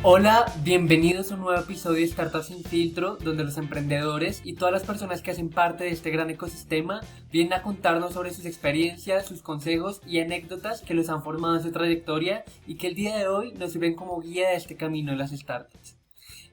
Hola, bienvenidos a un nuevo episodio de Startups sin filtro, donde los emprendedores y todas las personas que hacen parte de este gran ecosistema vienen a contarnos sobre sus experiencias, sus consejos y anécdotas que los han formado en su trayectoria y que el día de hoy nos sirven como guía de este camino de las startups.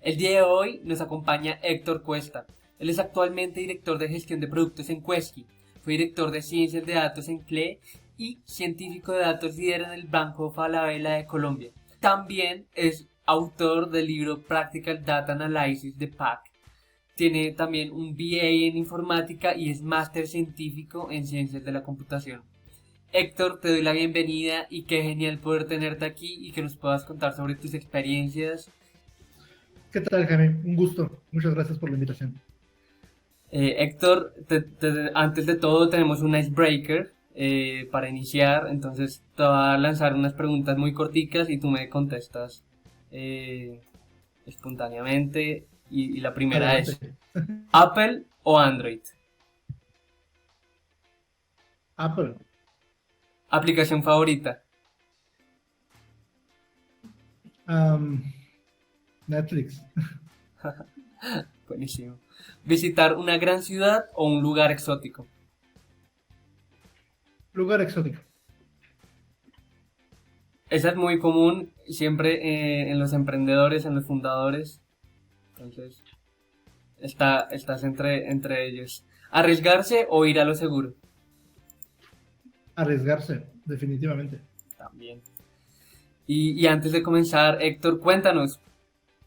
El día de hoy nos acompaña Héctor Cuesta. Él es actualmente director de gestión de productos en Quesky, fue director de ciencias de datos en CLE y científico de datos líder en el Banco Falabella de Colombia. También es autor del libro Practical Data Analysis de PAC. Tiene también un BA en informática y es máster científico en ciencias de la computación. Héctor, te doy la bienvenida y qué genial poder tenerte aquí y que nos puedas contar sobre tus experiencias. ¿Qué tal, Jaime? Un gusto. Muchas gracias por la invitación. Héctor, antes de todo tenemos un icebreaker para iniciar, entonces te voy a lanzar unas preguntas muy corticas y tú me contestas eh, espontáneamente. Y la primera es, Adelante. ¿Apple o Android? Apple, ¿Aplicación favorita? am, Netflix, Buenísimo. ¿Visitar una gran ciudad o un lugar exótico? lugar exótico. Esa es muy común siempre en los emprendedores, en los fundadores. Entonces, estás entre ellos. ¿Arriesgarse o ir a lo seguro? Arriesgarse, definitivamente. También. Y antes de comenzar, Héctor, cuéntanos,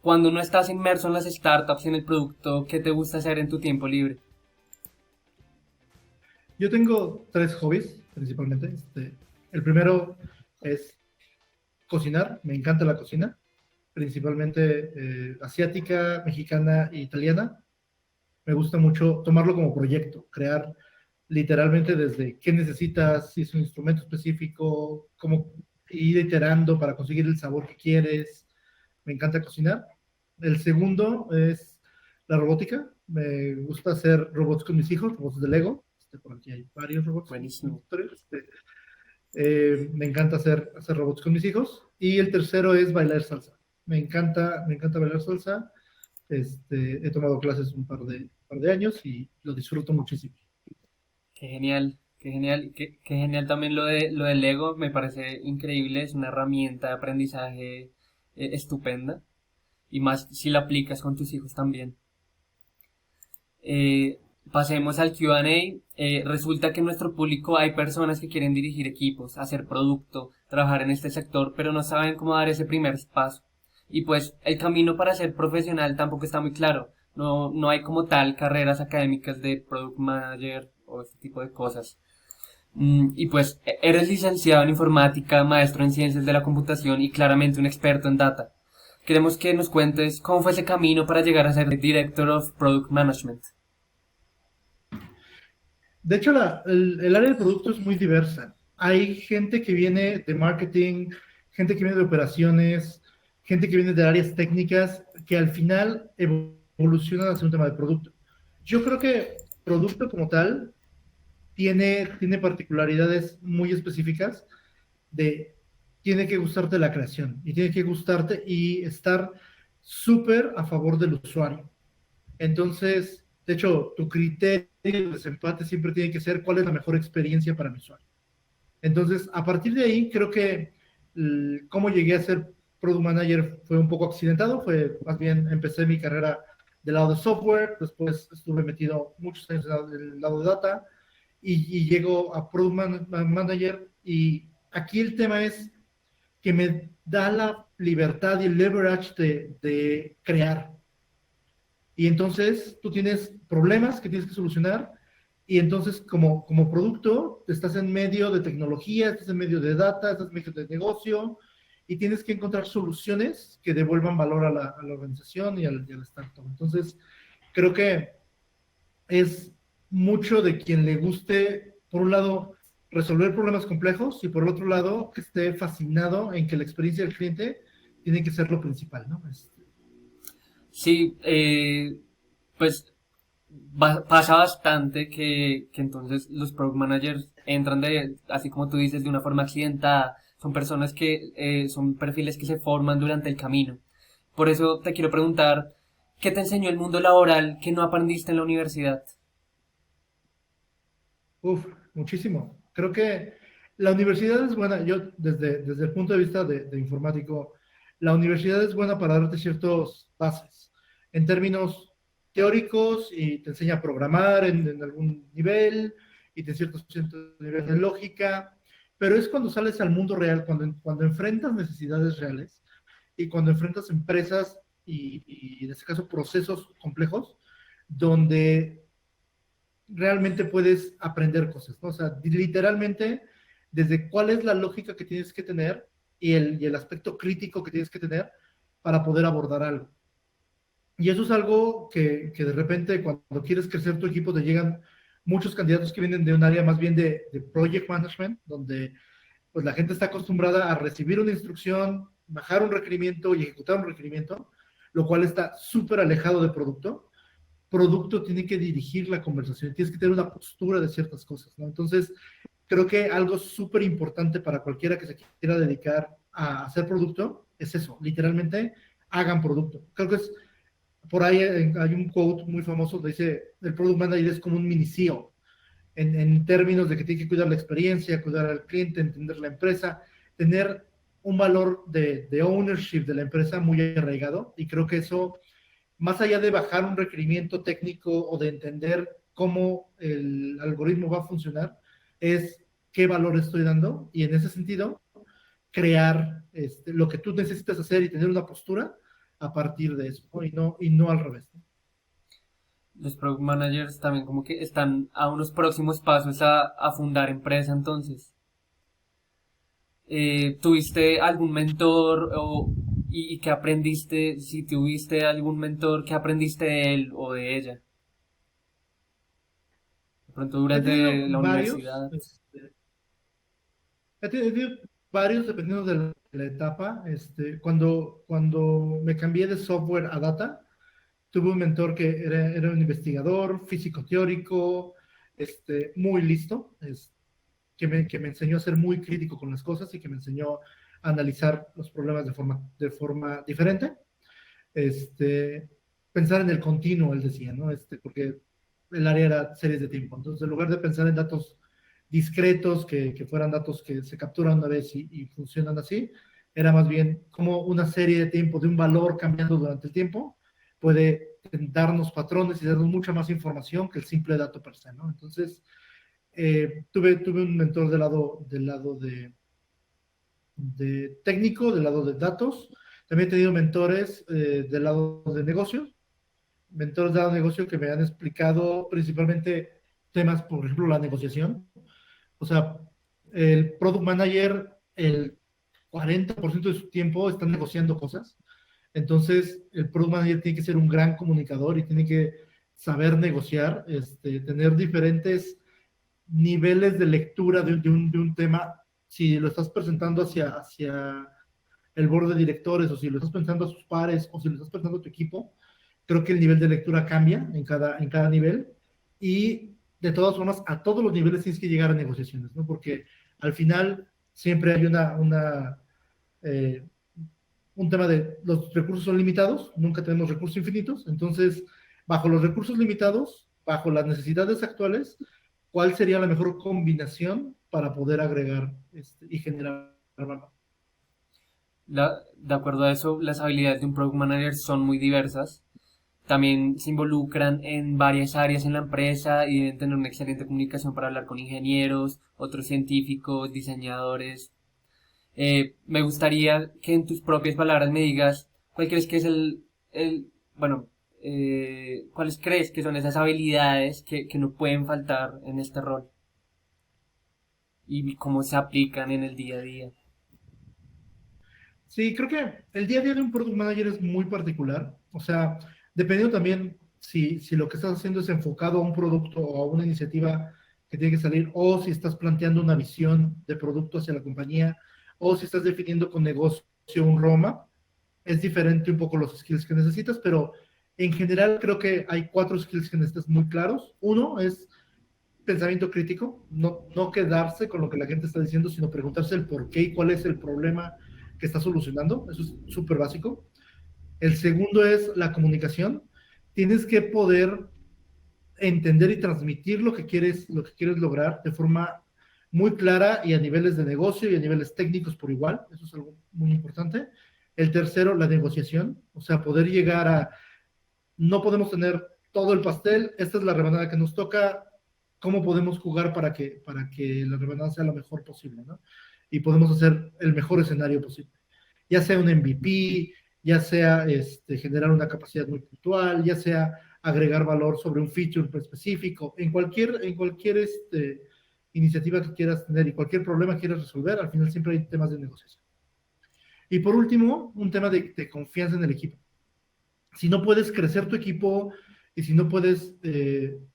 cuando no estás inmerso en las startups y en el producto, ¿qué te gusta hacer en tu tiempo libre? Yo tengo tres hobbies, principalmente. El primero es cocinar. Me encanta la cocina, principalmente asiática, mexicana e italiana. Me gusta mucho tomarlo como proyecto, crear literalmente desde qué necesitas, si es un instrumento específico, cómo ir iterando para conseguir el sabor que quieres. Me encanta cocinar. El segundo es la robótica. Me gusta hacer robots con mis hijos, robots de Lego. Por aquí hay varios robots en mi Buenísimo. escritorio. Me encanta hacer robots con mis hijos. Y el tercero es bailar salsa. Me encanta bailar salsa. He tomado clases un par de años y lo disfruto muchísimo. Qué genial, qué genial, qué genial también lo del Lego, me parece increíble, es una herramienta de aprendizaje estupenda y más si la aplicas con tus hijos también. Eh, Pasemos al Q&A. Resulta que en nuestro público hay personas que quieren dirigir equipos, hacer producto, trabajar en este sector, pero no saben cómo dar ese primer paso. Y pues el camino para ser profesional tampoco está muy claro. No hay como tal carreras académicas de product manager o este tipo de cosas. Y pues eres licenciado en informática, maestro en ciencias de la computación y claramente un experto en data. Queremos que nos cuentes cómo fue ese camino para llegar a ser Director of Product Management. De hecho, el área de producto es muy diversa. Hay gente que viene de marketing, gente que viene de operaciones, gente que viene de áreas técnicas, que al final evolucionan hacia un tema de producto. Yo creo que producto como tal tiene particularidades muy específicas de, tiene que gustarte la creación y tiene que gustarte y estar súper a favor del usuario. Entonces, de hecho, tu criterio de desempate siempre tiene que ser cuál es la mejor experiencia para mi usuario. Entonces, a partir de ahí, creo que cómo llegué a ser product manager fue un poco accidentado, fue más bien empecé mi carrera del lado de software, después estuve metido muchos años del lado de data y llego a product manager y aquí el tema es que me da la libertad y el leverage de crear. Y entonces tú tienes problemas que tienes que solucionar y entonces como producto estás en medio de tecnología, estás en medio de data, estás en medio de negocio y tienes que encontrar soluciones que devuelvan valor a la organización y al startup. Entonces creo que es mucho de quien le guste, por un lado, resolver problemas complejos y por el otro lado, que esté fascinado en que la experiencia del cliente tiene que ser lo principal, ¿no? Sí, pues pasa bastante que entonces los product managers entran así como tú dices, de una forma accidentada. Son personas que son perfiles que se forman durante el camino. Por eso te quiero preguntar, ¿qué te enseñó el mundo laboral que no aprendiste en la universidad? Uf, muchísimo. Creo que la universidad es buena, yo desde el punto de vista de informático, la universidad es buena para darte ciertas bases en términos teóricos y te enseña a programar en algún nivel y te cierto nivel de lógica, pero es cuando sales al mundo real, cuando enfrentas necesidades reales y cuando enfrentas empresas y en este caso procesos complejos, donde realmente puedes aprender cosas, ¿no? O sea, literalmente, desde cuál es la lógica que tienes que tener y el aspecto crítico que tienes que tener para poder abordar algo. Y eso es algo que de repente cuando quieres crecer tu equipo te llegan muchos candidatos que vienen de un área más bien de project management, donde pues la gente está acostumbrada a recibir una instrucción, bajar un requerimiento y ejecutar un requerimiento, lo cual está súper alejado de producto tiene que dirigir la conversación, tienes que tener una postura de ciertas cosas, ¿no? Entonces, creo que algo súper importante para cualquiera que se quiera dedicar a hacer producto es eso, literalmente hagan producto. Creo que es, por ahí hay un quote muy famoso que dice, el product manager es como un mini CEO, en términos de que tiene que cuidar la experiencia, cuidar al cliente, entender la empresa, tener un valor de ownership de la empresa muy arraigado, y creo que eso más allá de bajar un requerimiento técnico o de entender cómo el algoritmo va a funcionar, es qué valor estoy dando y en ese sentido crear lo que tú necesitas hacer y tener una postura a partir de eso, ¿no? Y no al revés, ¿no? Los product managers también como que están a unos próximos pasos a fundar empresa entonces. ¿Tuviste algún mentor y qué aprendiste? Si tuviste algún mentor, ¿qué aprendiste de él o de ella? De pronto He tenido durante la varios, universidad. he tenido varios dependiendo de la etapa. Cuando me cambié de software a data, tuve un mentor que era un investigador físico teórico, muy listo, que me enseñó a ser muy crítico con las cosas y que me enseñó a analizar los problemas de forma diferente. Este, Pensar en el continuo, él decía, ¿no? Porque el área era series de tiempo. Entonces, en lugar de pensar en datos discretos, que fueran datos que se capturan una vez y funcionan así, era más bien como una serie de tiempo de un valor cambiando durante el tiempo puede darnos patrones y darnos mucha más información que el simple dato per se, ¿no? Entonces, tuve un mentor del lado de técnico, del lado de datos. También he tenido mentores del lado de negocios, mentores del lado de negocio que me han explicado principalmente temas, por ejemplo, la negociación. O sea, el product manager, el 40% de su tiempo está negociando cosas. Entonces, el product manager tiene que ser un gran comunicador y tiene que saber negociar, tener diferentes niveles de lectura de un tema, si lo estás presentando hacia el board de directores o si lo estás pensando a sus pares o si lo estás pensando a tu equipo, creo que el nivel de lectura cambia en cada nivel y de todas formas a todos los niveles tienes que llegar a negociaciones, ¿no? Porque al final siempre hay eh, un tema de los recursos son limitados, nunca tenemos recursos infinitos, entonces bajo los recursos limitados, bajo las necesidades actuales, ¿cuál sería la mejor combinación para poder agregar y generar valor? De acuerdo a eso, las habilidades de un product manager son muy diversas. También se involucran en varias áreas en la empresa y deben tener una excelente comunicación para hablar con ingenieros, otros científicos, diseñadores. Me gustaría que en tus propias palabras me digas cuál crees que es bueno, cuáles crees que son esas habilidades que no pueden faltar en este rol y cómo se aplican en el día a día. Sí, creo que el día a día de un product manager es muy particular. O sea, dependiendo también si lo que estás haciendo es enfocado a un producto o a una iniciativa que tiene que salir, o si estás planteando una visión de producto hacia la compañía, o si estás definiendo con negocio un roadmap, es diferente un poco los skills que necesitas, pero en general creo que hay 4 skills que necesitas muy claros. Uno es pensamiento crítico, no quedarse con lo que la gente está diciendo, sino preguntarse el por qué y cuál es el problema que está solucionando. Eso es súper básico. El segundo es la comunicación. Tienes que poder entender y transmitir lo que quieres lograr de forma muy clara y a niveles de negocio y a niveles técnicos por igual. Eso es algo muy importante. El tercero, la negociación, o sea, poder llegar a, no podemos tener todo el pastel, esta es la rebanada que nos toca, ¿cómo podemos jugar para que la rebanada sea lo mejor posible, ¿no? Y podemos hacer el mejor escenario posible. Ya sea un MVP, ya sea generar una capacidad muy puntual, ya sea agregar valor sobre un feature específico, en cualquier iniciativa que quieras tener y cualquier problema que quieras resolver, al final siempre hay temas de negociación. Y por último, un tema de confianza en el equipo. Si no puedes crecer tu equipo y si no puedes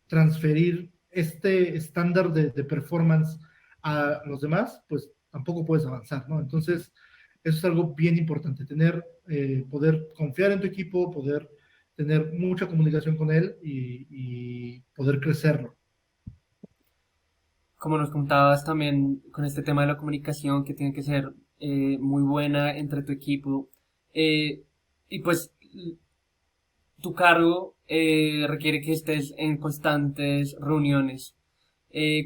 transferir este estándar de performance a los demás, pues tampoco puedes avanzar, ¿no? Entonces, eso es algo bien importante, poder confiar en tu equipo, poder tener mucha comunicación con él y poder crecerlo. Como nos contabas también con este tema de la comunicación que tiene que ser muy buena entre tu equipo. eh, y pues tu cargo requiere que estés en constantes reuniones.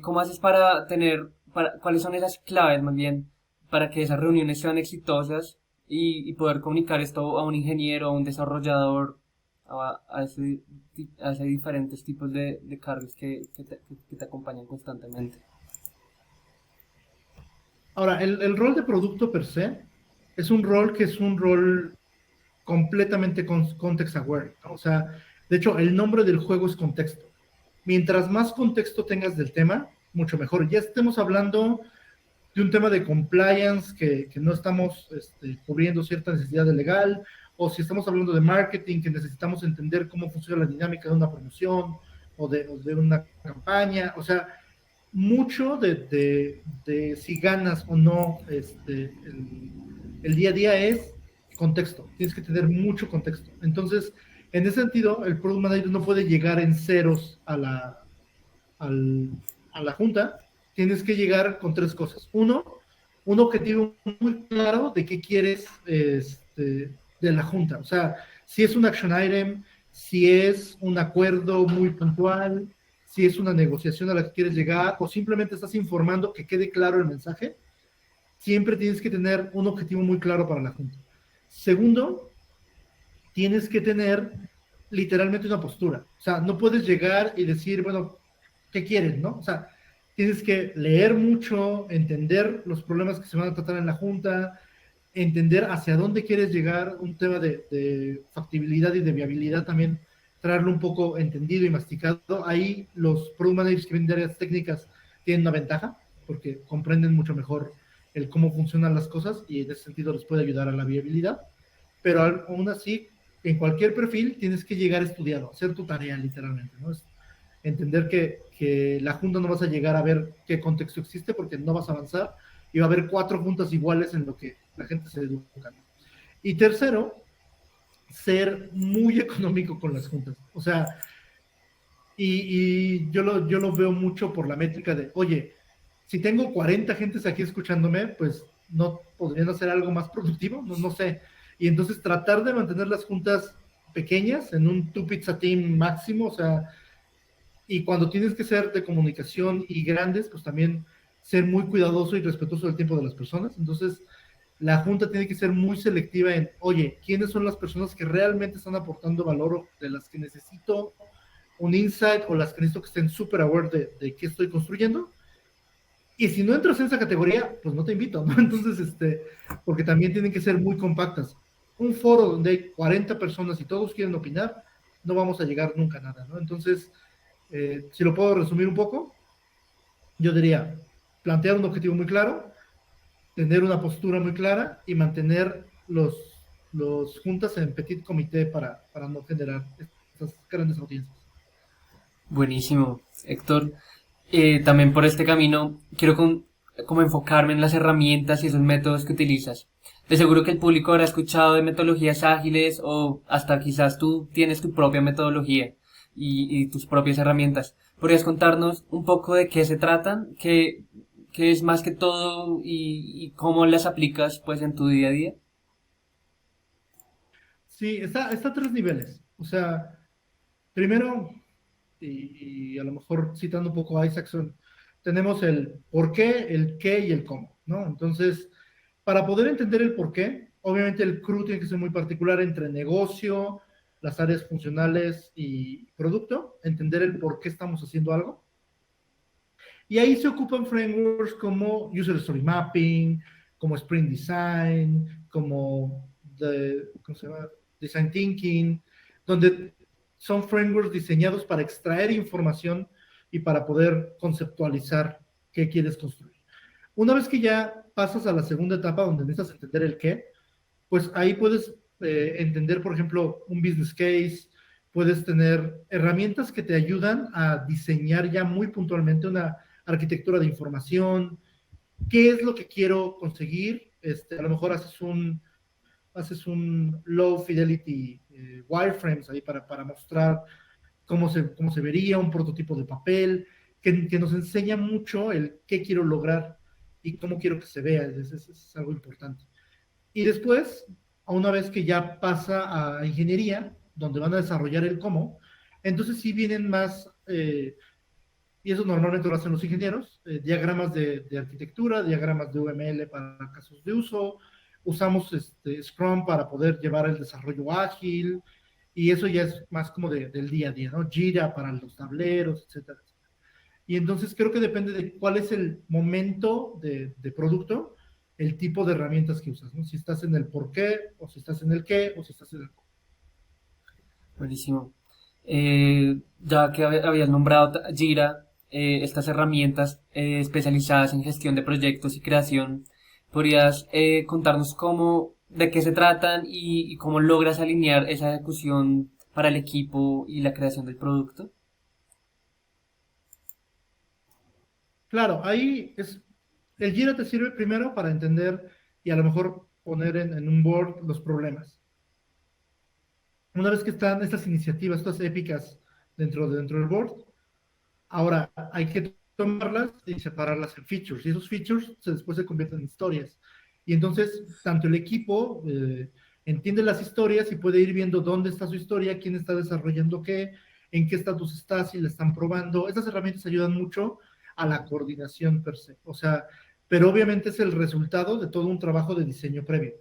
¿Cómo haces para cuáles son esas claves más bien para que esas reuniones sean exitosas y poder comunicar esto a un ingeniero, a un desarrollador, a ese diferentes tipos de cargos que te acompañan constantemente? Ahora, el rol de producto per se es un rol completamente context aware, ¿no? O sea, de hecho, el nombre del juego es contexto. Mientras más contexto tengas del tema, mucho mejor. Ya estemos hablando de un tema de compliance que no estamos cubriendo cierta necesidad de legal, o si estamos hablando de marketing, que necesitamos entender cómo funciona la dinámica de una promoción o de una campaña. O sea, mucho de si ganas o no el día a día es contexto. Tienes que tener mucho contexto. Entonces, en ese sentido, el product manager no puede llegar en ceros al, a la junta. Tienes que llegar con tres cosas. Uno, un objetivo muy claro de qué quieres de la junta. O sea, si es un action item, si es un acuerdo muy puntual, si es una negociación a la que quieres llegar o simplemente estás informando que quede claro el mensaje, siempre tienes que tener un objetivo muy claro para la junta. Segundo, tienes que tener literalmente una postura. O sea, no puedes llegar y decir, bueno, ¿qué quieres, no? O sea, tienes que leer mucho, entender los problemas que se van a tratar en la junta, entender hacia dónde quieres llegar, un tema de factibilidad y de viabilidad también, traerlo un poco entendido y masticado. Ahí los product managers que vienen de áreas técnicas tienen una ventaja, porque comprenden mucho mejor el cómo funcionan las cosas y en ese sentido les puede ayudar a la viabilidad. Pero aún así, en cualquier perfil tienes que llegar estudiado, hacer tu tarea literalmente, ¿no? Es entender que la junta no vas a llegar a ver qué contexto existe porque no vas a avanzar y va a haber cuatro juntas iguales en lo que la gente se educa. Y tercero, ser muy económico con las juntas. O sea, yo lo veo mucho por la métrica de, oye, si tengo 40 gentes aquí escuchándome, pues no podrían hacer algo más productivo, no sé. Y entonces tratar de mantener las juntas pequeñas en un two pizza team máximo, o sea, y cuando tienes que ser de comunicación y grandes, pues también ser muy cuidadoso y respetuoso del tiempo de las personas. Entonces, la junta tiene que ser muy selectiva en, oye, ¿quiénes son las personas que realmente están aportando valor o de las que necesito un insight o las que necesito que estén súper aware de qué estoy construyendo? Y si no entras en esa categoría, pues no te invito, ¿no? Entonces, porque también tienen que ser muy compactas. Un foro donde hay 40 personas y todos quieren opinar, no vamos a llegar nunca a nada, ¿no? Entonces, si lo puedo resumir un poco, yo diría, plantear un objetivo muy claro, tener una postura muy clara y mantener los juntas en petit comité para no generar estas grandes audiencias. Buenísimo, Héctor. También por este camino quiero como enfocarme en las herramientas y esos métodos que utilizas. De seguro que el público habrá escuchado de metodologías ágiles o hasta quizás tú tienes tu propia metodología y tus propias herramientas. ¿Podrías contarnos un poco de qué se tratan? ¿Qué es más que todo y cómo las aplicas pues en tu día a día? Sí, está a tres niveles. O sea, primero, y a lo mejor citando un poco a Isaacson, tenemos el por qué, el qué y el cómo, ¿no? Entonces, para poder entender el por qué, obviamente el crew tiene que ser muy particular entre negocio, las áreas funcionales y producto, entender el por qué estamos haciendo algo. Y ahí se ocupan frameworks como User Story Mapping, como Sprint Design, como ¿cómo se llama? Design Thinking, donde son frameworks diseñados para extraer información y para poder conceptualizar qué quieres construir. Una vez que ya pasas a la segunda etapa, donde necesitas entender el qué, pues ahí puedes entender, por ejemplo, un business case, puedes tener herramientas que te ayudan a diseñar ya muy puntualmente una arquitectura de información, qué es lo que quiero conseguir, a lo mejor haces un low fidelity wireframes ahí para mostrar cómo se vería un prototipo de papel, que nos enseña mucho el qué quiero lograr y cómo quiero que se vea, es algo importante. Y después, a una vez que ya pasa a ingeniería, donde van a desarrollar el cómo, entonces sí vienen más, y eso normalmente lo hacen los ingenieros, diagramas de arquitectura, diagramas de UML para casos de uso, usamos Scrum para poder llevar el desarrollo ágil, y eso ya es más como del día a día, ¿no? Jira para los tableros, etcétera. Y entonces creo que depende de cuál es el momento de producto, el tipo de herramientas que usas, ¿no? Si estás en el por qué, o si estás en el qué, o si estás en el cómo. Buenísimo. Ya que habías nombrado Jira, estas herramientas especializadas en gestión de proyectos y creación, ¿podrías contarnos de qué se tratan y cómo logras alinear esa ejecución para el equipo y la creación del producto? Claro, el Jira te sirve primero para entender y a lo mejor poner en un board los problemas. Una vez que están estas iniciativas, estas épicas dentro del board, ahora hay que tomarlas y separarlas en features. Y esos features después se convierten en historias. Y entonces, tanto el equipo entiende las historias y puede ir viendo dónde está su historia, quién está desarrollando qué, en qué estatus está, si le están probando. Estas herramientas ayudan mucho a la coordinación per se. O sea, pero obviamente es el resultado de todo un trabajo de diseño previo.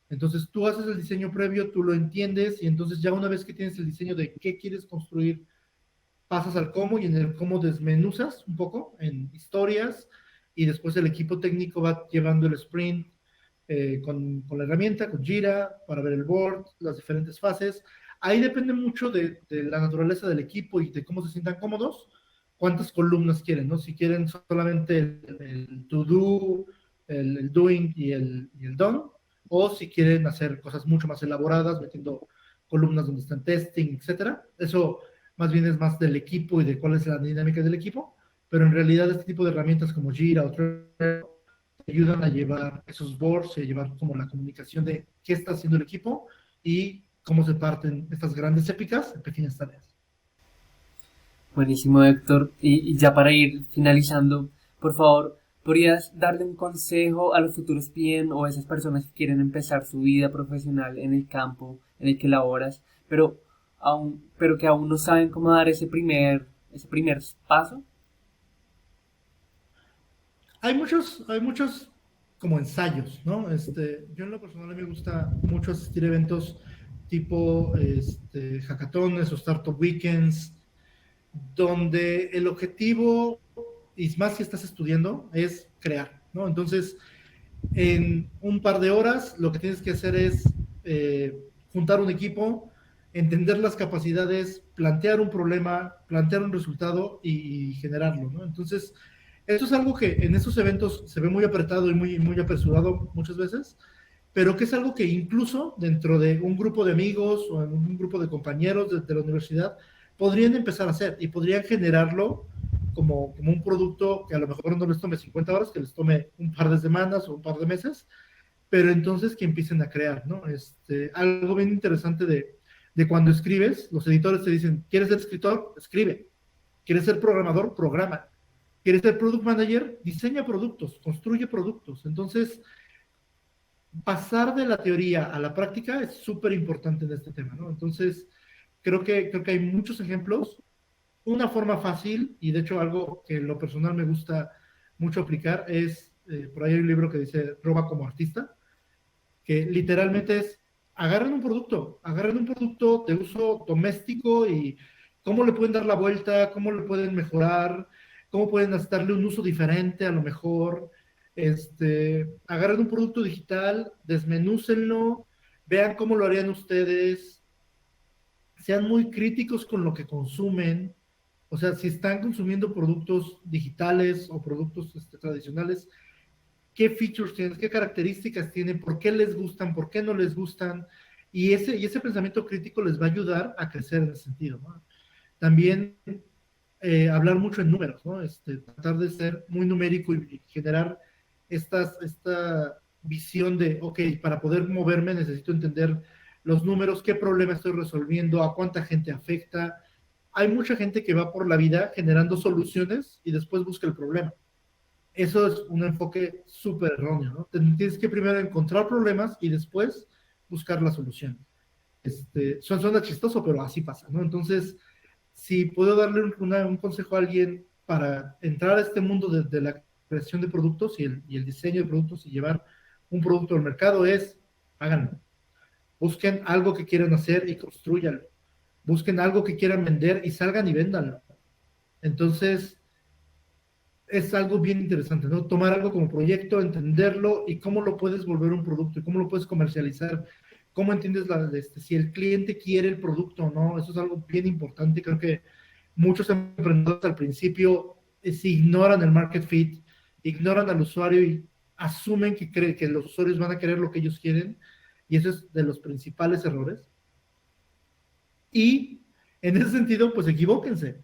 Entonces tú haces el diseño previo, tú lo entiendes y entonces ya una vez que tienes el diseño de qué quieres construir, pasas al cómo y en el cómo desmenuzas un poco en historias y después el equipo técnico va llevando el sprint con la herramienta, con Jira, para ver el board, las diferentes fases. Ahí depende mucho de la naturaleza del equipo y de cómo se sientan cómodos, cuántas columnas quieren, ¿no? Si quieren solamente el to do, el doing y el done, o si quieren hacer cosas mucho más elaboradas, metiendo columnas donde están testing, etcétera. Eso más bien es más del equipo y de cuál es la dinámica del equipo, pero en realidad este tipo de herramientas como Jira o Trello te ayudan a llevar esos boards y a llevar como la comunicación de qué está haciendo el equipo y cómo se parten estas grandes épicas en pequeñas tareas. Buenísimo, Héctor. Y ya para ir finalizando, por favor, ¿podrías darle un consejo a los futuros PM o a esas personas que quieren empezar su vida profesional en el campo en el que laboras, pero que aún no saben cómo dar ese primer paso? Hay muchos como ensayos, ¿no? Yo en lo personal me gusta mucho asistir a eventos tipo hackatones o startup weekends, donde el objetivo, y más si estás estudiando, es crear, ¿no? Entonces, en un par de horas, lo que tienes que hacer es juntar un equipo, entender las capacidades, plantear un problema, plantear un resultado y generarlo, ¿no? Entonces, esto es algo que en estos eventos se ve muy apretado y muy, muy apresurado muchas veces, pero que es algo que incluso dentro de un grupo de amigos o en un grupo de compañeros de la universidad podrían empezar a hacer y podrían generarlo como un producto que a lo mejor no les tome 50 horas, que les tome un par de semanas o un par de meses, pero entonces que empiecen a crear, ¿no? Algo bien interesante de cuando escribes, los editores te dicen, ¿quieres ser escritor? Escribe. ¿Quieres ser programador? Programa. ¿Quieres ser product manager? Diseña productos, construye productos. Entonces, pasar de la teoría a la práctica es súper importante en este tema, ¿no? Entonces, creo que hay muchos ejemplos. Una forma fácil, y de hecho algo que en lo personal me gusta mucho aplicar, es, por ahí hay un libro que dice Roba como artista, que literalmente es, agarren un producto de uso doméstico y cómo le pueden dar la vuelta, cómo le pueden mejorar, cómo pueden darle un uso diferente a lo mejor. Agarren un producto digital, desmenúcenlo, vean cómo lo harían ustedes, sean muy críticos con lo que consumen. O sea, si están consumiendo productos digitales o productos tradicionales, qué features tienen, qué características tienen, por qué les gustan, por qué no les gustan. Y ese pensamiento crítico les va a ayudar a crecer en ese sentido, ¿no? También hablar mucho en números, ¿no? Tratar de ser muy numérico y generar esta visión de, ok, para poder moverme necesito entender los números, qué problema estoy resolviendo, a cuánta gente afecta. Hay mucha gente que va por la vida generando soluciones y después busca el problema. Eso es un enfoque súper erróneo, ¿no? Tienes que primero encontrar problemas y después buscar la solución. Suena chistoso, pero así pasa, ¿no? Entonces, si puedo darle un consejo a alguien para entrar a este mundo de la creación de productos y el diseño de productos y llevar un producto al mercado es, háganlo. Busquen algo que quieran hacer y construyanlo. Busquen algo que quieran vender y salgan y véndanlo. Entonces, es algo bien interesante, ¿no? Tomar algo como proyecto, entenderlo y cómo lo puedes volver un producto y cómo lo puedes comercializar, cómo entiendes si el cliente quiere el producto o no. Eso es algo bien importante. Creo que muchos emprendedores al principio se ignoran el market fit, ignoran al usuario y asumen que los usuarios van a querer lo que ellos quieren, y eso es de los principales errores. Y en ese sentido, pues equivóquense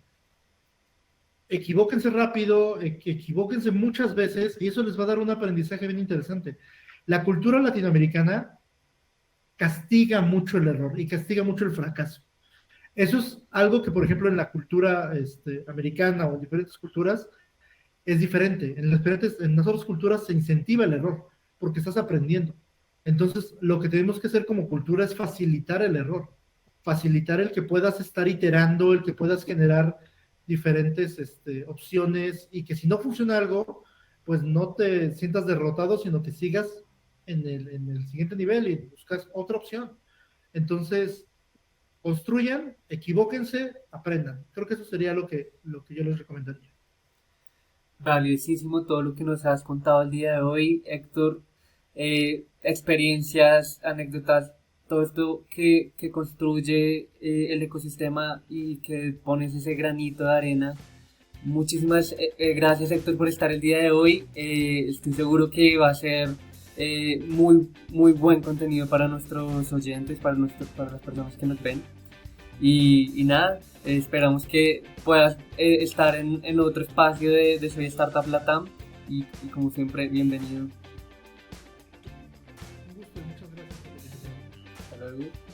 rápido, equivóquense muchas veces, y eso les va a dar un aprendizaje bien interesante. La cultura latinoamericana castiga mucho el error y castiga mucho el fracaso. Eso es algo que, por ejemplo, en la cultura americana o en diferentes culturas es diferente. En las otras culturas se incentiva el error porque estás aprendiendo. Entonces, lo que tenemos que hacer como cultura es facilitar el error, facilitar el que puedas estar iterando, el que puedas generar diferentes opciones y que si no funciona algo, pues no te sientas derrotado, sino que sigas en el siguiente nivel y buscas otra opción. Entonces, construyan, equivóquense, aprendan. Creo que eso sería lo que yo les recomendaría. Valiosísimo todo lo que nos has contado el día de hoy, Héctor. Experiencias, anécdotas, todo esto que construye el ecosistema y que pones ese granito de arena. Muchísimas gracias, Héctor, por estar el día de hoy. Estoy seguro que va a ser muy, muy buen contenido para nuestros oyentes, para las personas que nos ven. Y nada, esperamos que puedas estar en otro espacio de Soy Startup Latam y como siempre, bienvenido. Un gusto y muchas gracias por la invitación. Hasta luego.